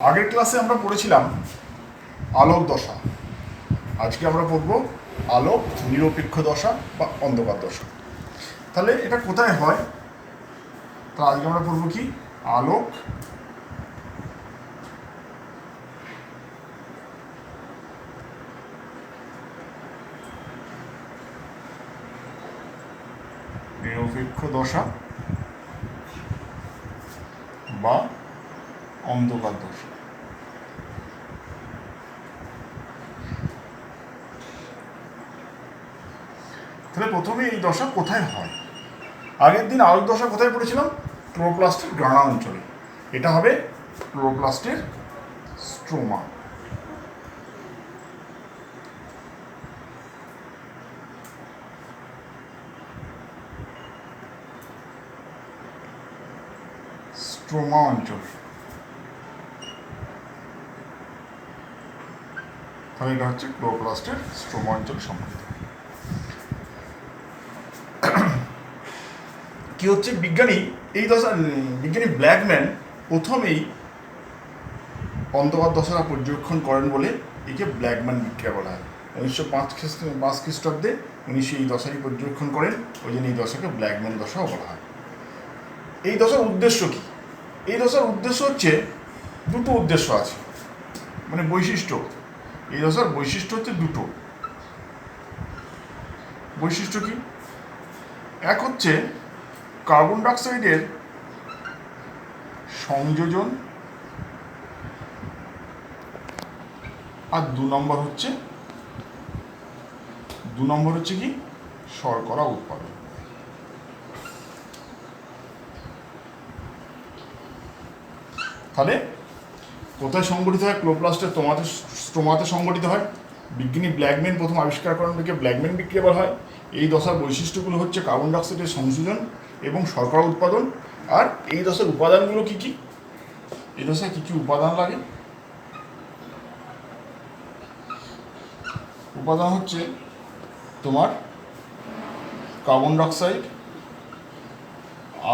আগের ক্লাসে আমরা পড়েছিলাম আলোক দশা। আজকে আমরা পড়ব আলোক নিরপেক্ষ দশা বা অন্ধকার দশা। তাহলে এটা কোথায় হয়? তা আজকে আমরা পড়ব কি আলোক নিরপেক্ষ দশা বা অন্ধকার দশা। তাহলে প্রথমে এই দশা কোথায় হয়? আগের দিন আলোক দশা কোথায় পড়েছিলাম? ক্লোরোপ্লাস্টের গ্রানা অঞ্চলে। এটা হবে ক্লোরোপ্লাস্টের স্ট্রোমা। স্ট্রোমা অঞ্চল। তাহলে এটা হচ্ছে ক্লোরোপ্লাস্টের স্ট্রোমা অঞ্চল সম্পর্কিত। কি হচ্ছে বিজ্ঞানী ব্ল্যাকম্যান প্রথমেই অন্ধকার দশা পর্যবেক্ষণ করেন বলে একে ব্ল্যাকম্যান বিক্রিয়া বলা হয়। 1905 খ্রিস্টাব্দে উনি এই দশাই পর্যবেক্ষণ করেন, ওই জন্য এই দশাকে ব্ল্যাকম্যান দশাও বলা হয়। এই দশার উদ্দেশ্য কি? এই দশার উদ্দেশ্য হচ্ছে দুটো উদ্দেশ্য আছে, মানে বৈশিষ্ট্য। এই দশার বৈশিষ্ট্য হচ্ছে দুটো। বৈশিষ্ট্য কি? এক হচ্ছে কার্বন ডাইঅক্সাইডের সংযোজন, আর দু নম্বর হচ্ছে কি শর্করা উৎপাদন। তাহলে কোথায় সংগঠিত হয়? ক্লোরোপ্লাস্টের স্ট্রোমাতে সংগঠিত হয়। বিজ্ঞানী ব্ল্যাকম্যান প্রথম আবিষ্কার করেন, থেকে ব্ল্যাকম্যান বিক্রিয়া বলা হয়। এই দশার বৈশিষ্ট্যগুলো হচ্ছে কার্বন ডাইঅক্সাইডের সংযোজন এবং শর্করা উৎপাদন। আর এই দশার উপাদানগুলো কি কি? এই দশায় কি কি উপাদান লাগে? উপাদান হচ্ছে তোমার carbon dioxide,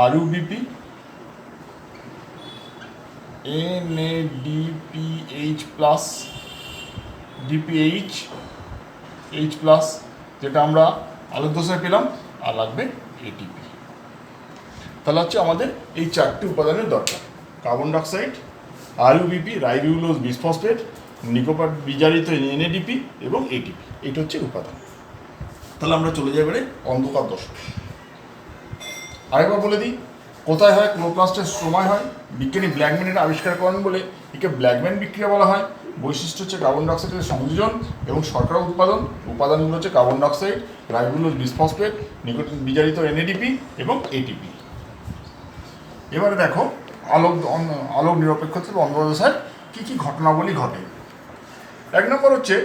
RuBP, NADPH+, DPH, H+, যেটা আমরা আলোক দশায় পেলাম, আর লাগবে ATP। তাহলে হচ্ছে আমাদের এই চারটি উপাদানের দরকার: carbon dioxide, RuBP ribulose bisphosphate, নিকোপার বিজারিত NADP এবং ATP। এইটা হচ্ছে উপাদান। তাহলে আমরা চলে যাই এবারে অন্ধকার দশা। আরেকবার বলে দিই কোথায় হয়। ক্লোরোপ্লাস্টের স্ট্রোমায় হয়। বিজ্ঞানী ব্ল্যাকম্যান এটা আবিষ্কার করেন বলে একে ব্ল্যাকম্যান বিক্রিয়া বলা হয়। বৈশিষ্ট্য হচ্ছে কার্বন ডাইঅক্সাইডের সংযোজন এবং শর্করা উৎপাদন। উপাদানগুলো হচ্ছে carbon dioxide, ribulose bisphosphate, nicotine বিজারিত NADP এবং ATP। এবারে দেখো আলোক নিরপেক্ষ অন্ধকার দশায় কী কী ঘটনাবলী ঘটে। এক নম্বর হচ্ছে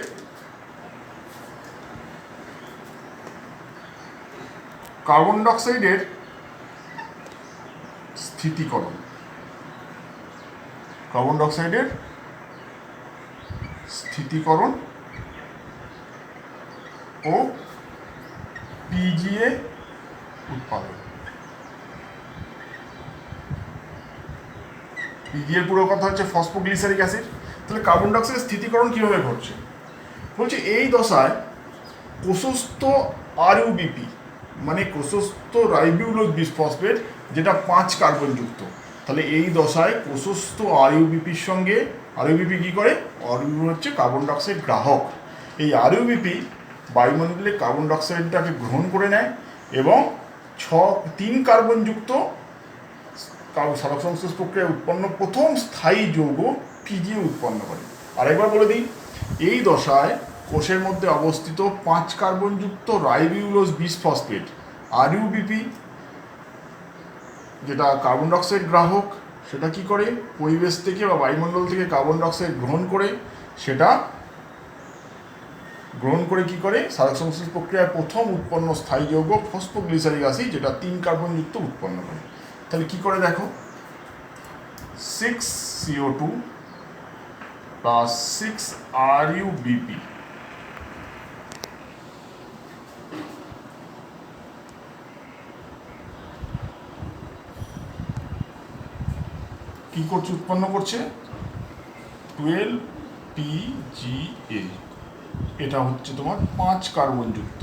কার্বন ডাইঅক্সাইডের স্থিতিকরণ। কার্বন ডাইঅক্সাইডের স্থিতিকরণ ও PGA উৎপাদন। PGA পুরো কথা হচ্ছে ফসফোগ্লিসারিক অ্যাসিড। তাহলে কার্বন ডাইঅক্সাইডের স্থিতিকরণ কীভাবে ঘটছে? বলছে এই দশায় কোষস্থ আরইউবিপি মানে কোষস্থ রাইবোজুলোজ বিসফসফেট, যেটা 5 কার্বনযুক্ত। তাহলে এই দশায় কোষস্থ আরইউবিপির সঙ্গে আরইউবিপি কী করে? আরইউবিপি হচ্ছে কার্বন ডাইঅক্সাইড গ্রাহক। এই আরইউবিপি বায়ুমণ্ডলে কার্বন ডাইঅক্সাইডটাকে গ্রহণ করে নেয় এবং 3 কার্বনযুক্ত সালোক সংশ্লেষ প্রক্রিয়ায় উৎপন্ন প্রথম স্থায়ী যৌগ PGA উৎপন্ন করে। আরেকবার বলে দিই, এই দশায় কোষের মধ্যে অবস্থিত 5 কার্বনযুক্ত রাইবোজুলোজ বিসফসফেট আরইউবিপি, যেটা কার্বন ডাইঅক্সাইড গ্রাহক, সেটা কি করে? পরিবেশ থেকে বা বায়ুমণ্ডল থেকে কার্বন ডাইঅক্সাইড গ্রহণ করে কি করে? সালোক সংশ্লেষ প্রক্রিয়ায় প্রথম উৎপন্ন স্থায়ী যৌগ ফসফোগ্লিসারিক অ্যাসিড, যেটা 3 কার্বনযুক্ত উৎপন্ন করে। তাহলে কি করে দেখো, 6CO2 প্লাস 6 RUBP কি করছে? উৎপন্ন করছে 12PGA, এটা হচ্ছে তোমার 5 কার্বন যুক্ত,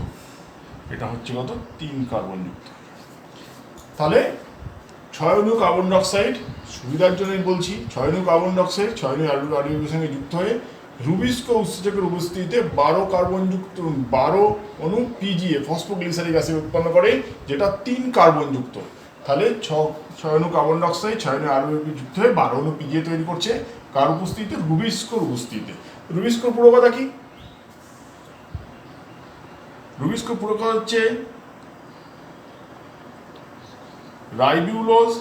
এটা হচ্ছে কত 3 কার্বন যুক্ত। তাহলে 6 অণু কার্বন ডাইঅক্সাইড, সুবিধার জন্যই বলছি, 6 অণু কার্বন ডাইঅক্সাইড 6 অণু আরবির সঙ্গে যুক্ত হয়ে রুবিস্কো উৎসেচকের উপস্থিতিতে 12 কার্বন যুক্ত 12 অণু পিজিএ ফসফোগ্লিসারিক অ্যাসিড উৎপন্ন করে, যেটা 3 কার্বন যুক্ত। তাহলে 6 অণু কার্বন ডাইঅক্সাইড 6 অণু আরবির যুক্ত হয়ে 12 অণু পিজিএ তৈরি করছে, কার উপস্থিতিতে? রুবিস্কোর উপস্থিতিতে। রুবিস্কোর পুরো কথা কি? রুবিস্কোর পুরো কথা হচ্ছে ribulose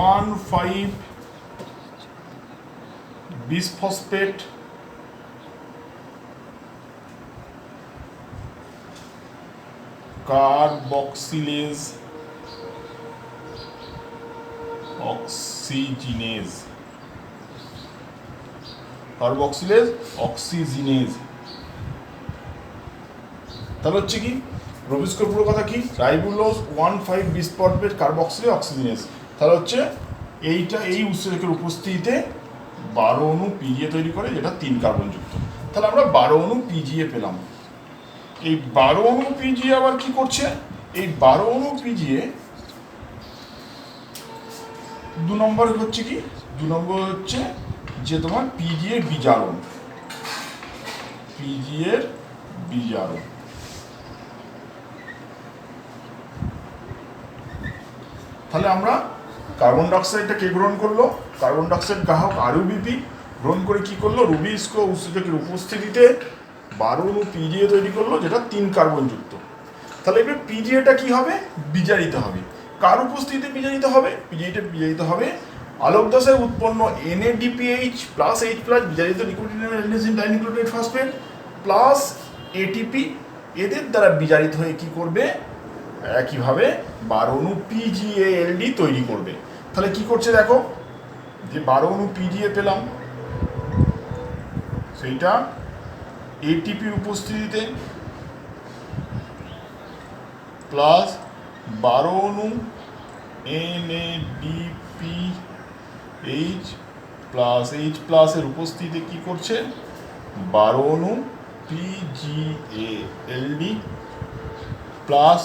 one five bisphosphate carboxylase oxygenase, carboxylase oxygenase. তাহলে হচ্ছে কি রুবিস্কোর পুরো কথা কি? Ribulose one five bisphosphate carboxylase oxygenase. তাহলে হচ্ছে এইটা এই উৎসেচকের উপস্থিতিতে 12 অণু পিজিএ তৈরি করে, যেটা 3 কার্বন যুক্ত। তাহলে আমরা 12 অণু পিজিএ পেলাম। এই 12 অণু পিজিএ আবার কি করছে? এই 12 অণু পিজিএ 2 নম্বর হচ্ছে কি? 2 নম্বর হচ্ছে যে তোমার পিজিএ বিজারণ, পিজিএর বিজারণ। তাহলে আমরা কার্বন ডাইঅক্সাইডটা কে গ্রহণ করলো? কার্বন ডাইঅক্সাইড গ্রাহক আরইউবিপি গ্রহণ করে কি করলো? রুবিস্কো উৎসেচকের উপস্থিতিতে 12 অণু পিজিএ তৈরি করলো, যেটা 3 কার্বন যুক্ত। তাহলে এবার পিজিএটা কি হবে? বিজারিত হবে। কার উপস্থিতিতে বিজারিত হবে? পিজিএটা বিজারিত হবে আলোক দশায় উৎপন্ন NADPH প্লাস H প্লাস বিজারিত nicotinamide adenine dinucleotide phosphate plus ATP, এদের দ্বারা বিজারিত হয়ে কি করবে? একইভাবে 12 অণু PGALD তৈরি করবে। তাহলে কি করছে দেখো, যে 12 অণু পিজিএ পেলাম, সেইটা ATPর উপস্থিতিতে প্লাস 12 অণু NADPH প্লাস H প্লাসের উপস্থিতিতে কি করছে? 12 অণু PGALD প্লাস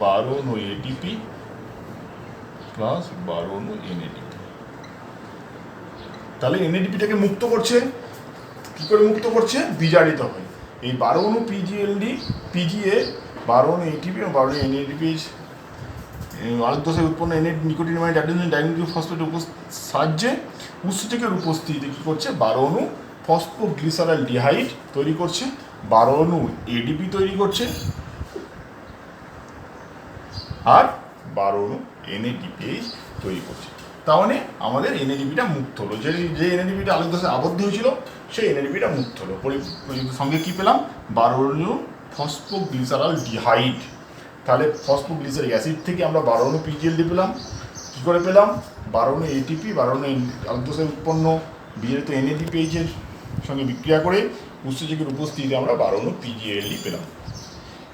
12 অণু ATP প্লাস 12 অণু NADP। তাহলে NADPটাকে মুক্ত করছে। কি করে মুক্ত করছে? বিজারিত হয়। এই 12 অণু PGLD PGA 12 অণু ATP এবং 12 অণু NADPH আলোক দশায় উৎপন্ন নিকোটিনামাইড অ্যাডিনিন ডাইনিউক্লিক ফসফেটের সাহায্যে উৎসেচকের উপস্থিতিতে কি করছে? 12 অণু ফসফোগ্লিসারাল ডিহাইড তৈরি করছে, 12 অণু ADP তৈরি করছে, আর 12 অণু NADPH তৈরি করছে। তাহলে আমাদের NADPটা মুক্ত হলো। যে NADPটা আলোক দশায় আবদ্ধ হয়েছিল, সেই NADPটা মুক্ত হলো। সঙ্গে কি পেলাম? 12 অণু ফসফোগ্লিসারাল ডিহাইড। তাহলে ফসফোগ্লিসারিক অ্যাসিড থেকে আমরা 12 অণু PGLD পেলাম। কী করে পেলাম? 12 অণু ATP 12 অণু আলোক দশায় উৎপন্ন বিজারিত NADPH এর সঙ্গে বিক্রিয়া করে উৎসেচকের উপস্থিতিতে আমরা 12 অণু PGLD পেলাম।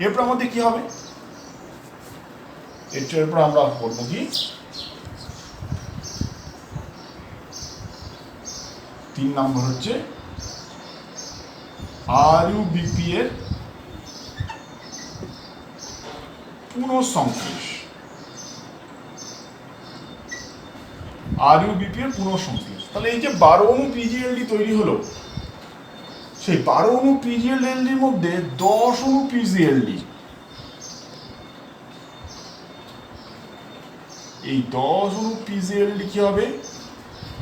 এরপর আমাদের কি হবে? এরপর আমরা করবো কি? 3 নম্বর হচ্ছে RUBP এর পুনঃসংশ্লেষ। RUBP এর পুনঃসংশ্লেষ। তাহলে এই যে 12 অণু PGLD তৈরি হলো, সেই 12 অণু PGLDর মধ্যে 10 অণু PGLD, এই 10 অণু PGLD কি হবে?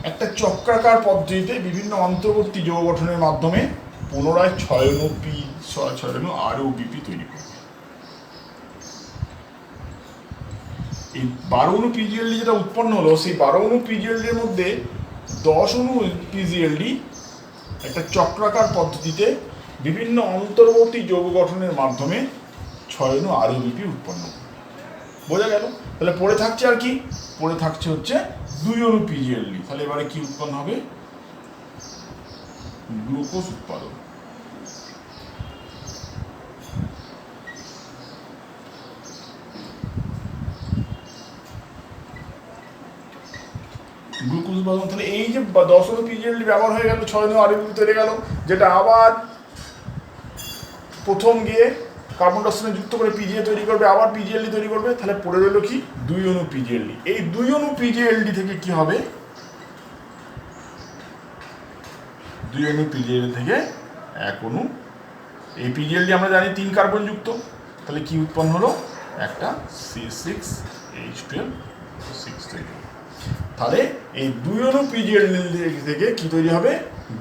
একটা চক্রাকার পদ্ধতিতে বিভিন্ন অন্তর্বর্তী যৌগ গঠনের মাধ্যমে পুনরায় 6 অণু RUBP তৈরি করবে। এই 12 অণু PGLD যেটা উৎপন্ন হলো, সেই 12 অণু PGLD এর মধ্যে 10 অণু PGLD একটা চক্রাকার পদ্ধতিতে বিভিন্ন অন্তর্বর্তী যৌগ গঠনের মাধ্যমে 6 অণু RUBP উৎপন্ন করবে। বোঝা গেল? তাহলে পড়ে থাকছে আর কি? পড়ে থাকছে হচ্ছে 2 অণু PGLD। তাহলে এবারে কি উৎপন্ন হবে? গ্লুকোজ উৎপাদন। গ্লুকোজ উৎপাদন। তাহলে এই যে 10 অণু পিজিএলডি ব্যবহার হয়ে গেল, 6 অণু আরবিপি তৈরি গেল, যেটা আবার প্রথম গিয়ে কার্বন ডাইঅক্সাইড যুক্ত করে পিজিএ তৈরি করবে, আবার পিজিএলডি তৈরি করবে, তাহলে পড়ে রইল কি 2 অণু পিজিএলডি। এই 2 অণু পিজিএলডি থেকে কি হবে, 2 অণু পিজিএলডি থেকে 1 অণু, এই পিজিএলডি আমরা জানি 3 কার্বন যুক্ত, তাহলে কি উৎপন্ন হলো, একটা C6H12O6 তৈরি হলো। তাহলে এই 2 অণু পিজিএলডি থেকে কি তৈরি হবে,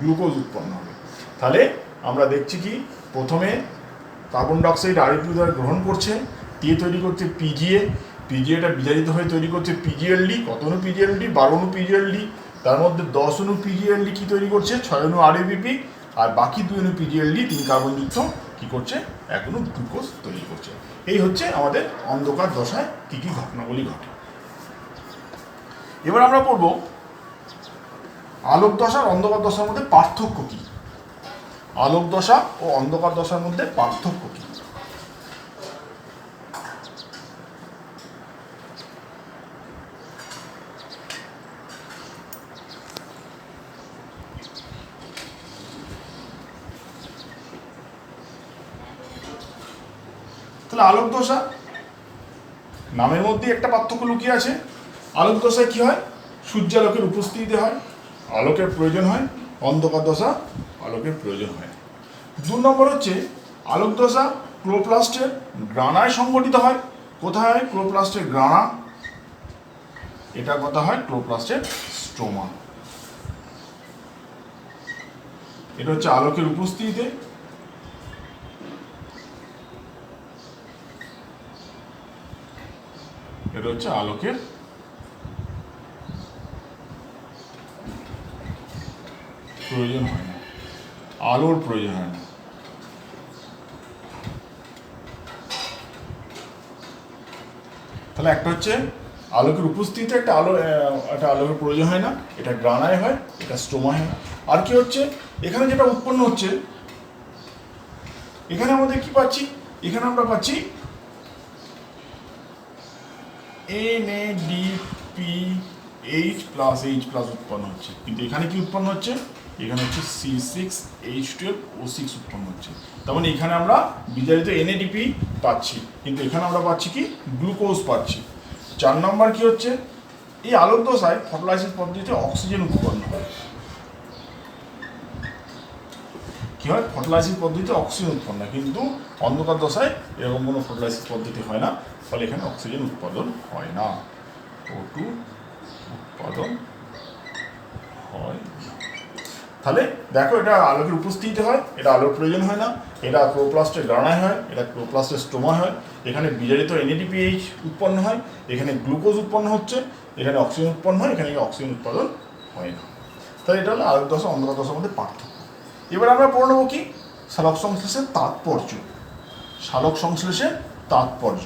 গ্লুকোজ উৎপন্ন হবে। তাহলে আমরা দেখছি কি, প্রথমে কার্বন ডাইঅক্সাইড আরবিপি দ্বারা গ্রহণ করছে, দিয়ে তৈরি করছে পিজিএ, পিজিএটা বিজারিত হয়ে তৈরি করছে পিজিএলডি। কত অণু পিজিএলডি, 12 অণু পিজিএলডি। তার মধ্যে 10 অণু পিজিএলডি কি তৈরি করছে, 6 অণু আরবিপি, আর বাকি 2 অণু পিজিএলডি 3 কার্বন যুক্ত কি করছে, 1 অণু গ্লুকোজ তৈরি করছে। এই হচ্ছে আমাদের অন্ধকার দশায় কি কি ঘটনাগুলি ঘটে। এবার আমরা পড়ব আলোক দশা আর অন্ধকার দশার মধ্যে পার্থক্য কি। আলোক দশা ও অন্ধকার দশার মধ্যে পার্থক্য কি। তাহলে আলোক দশা, নামের মধ্যে একটা পার্থক্য লুকিয়ে আছে। আলোক দশায় কি হয়, সূর্যালোকের উপস্থিতিতে হয়, আলোকের প্রয়োজন হয়। অন্ধকার দশা আলোকের প্রয়োজন হয় না। 2 নম্বর হচ্ছে আলোক দশা ক্লোরোপ্লাস্টের গ্রানায় সংঘটিত হয়। কোথায় হয়, ক্লোরোপ্লাস্টের গ্রানা, এটা কথা হয় ক্লোরোপ্লাস্টের স্ট্রোমা। এটা হচ্ছে আলোকের উপস্থিতিতে, এটা হচ্ছে আলোকের প্রয়োজন হয় না, আলোর প্রয়োজন হয় না। তাহলে একটা হচ্ছে আলোকের উপস্থিতিতে একটা আলোকের প্রয়োজন হয় না, এটা গ্রানায় হয়, এটা স্ট্রোমায় হয়। আর কি হচ্ছে, এখানে যেটা উৎপন্ন হচ্ছে, এখানে আমাদের কি পাচ্ছি, এখানে আমরা পাচ্ছি NADPH+H+ উৎপন্ন হচ্ছে, কিন্তু এখানে কি উৎপন্ন হচ্ছে, এখানে হচ্ছে C6H12O6 উৎপন্ন হচ্ছে। তার মানে এখানে আমরা বিজারিত NADP পাচ্ছি, কিন্তু এখানে আমরা পাচ্ছি কি, গ্লুকোজ পাচ্ছি। 4 নম্বর কি হচ্ছে, এই আলোক দশায় ফটোলাইসিস পদ্ধতিতে অক্সিজেন উৎপন্ন হয়। কি হয়, ফটোলাইসিস পদ্ধতিতে অক্সিজেন উৎপন্ন হয়, কিন্তু অন্ধকার দশায় এরকম কোনো ফটোলাইসিস পদ্ধতি হয় না, ফলে এখানে অক্সিজেন উৎপাদন হয় না, O2 উৎপাদন হয়। তাহলে দেখো, এটা আলোকের উপস্থিতিতে হয়, এটা আলোর প্রয়োজন হয় না, এটা ক্লোরোপ্লাস্টের গ্রানায় হয়, এটা ক্লোরোপ্লাস্টের স্ট্রোমায় হয়। এখানে বিজারিত NADPH উৎপন্ন হয়, এখানে গ্লুকোজ উৎপন্ন হচ্ছে, এখানে অক্সিজেন উৎপন্ন হয়, এখানে অক্সিজেন উৎপাদন হয় না। তাহলে এটা হলো আলোক দশা অন্ধকার দশার মধ্যে পার্থক্য। এবার আমরা পড়ে নেব কি, সালোক সংশ্লেষের তাৎপর্য। সালোক সংশ্লেষের তাৎপর্য।